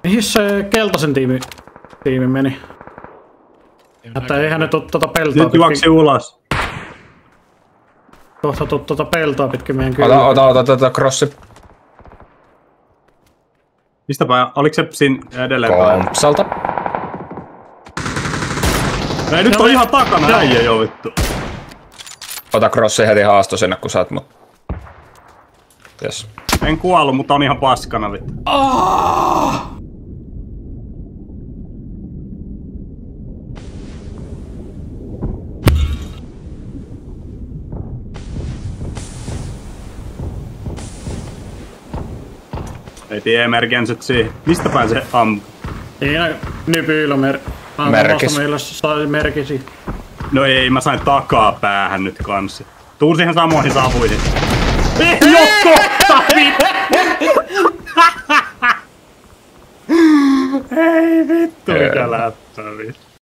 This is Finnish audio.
Mihin se keltaisen tiimi meni? Että eihän ne tuu tuota peltoa Nyt juoksi ulos. Kohta tuu tuota peltoa pitkin meidän kyllä. Ota crossi. Mistäpä, oliko se siinä edelleen? Kompsalta. Ei nyt on ihan takana äijä jo vittu. Ota crossi heti haasto sinne kun saat mut. Jes. En kuollut, mutta on ihan paskana vittu. Ei emergensit siihen. Mistä päin se ampuu? Siinä nypyillä merkis. Sai merkisi. No ei, mä sain takaa päähän nyt kanssa. Tuun siihen samoihin savuihin. Ei oo kohta vittu! Ei vittu mikä läppä vittu.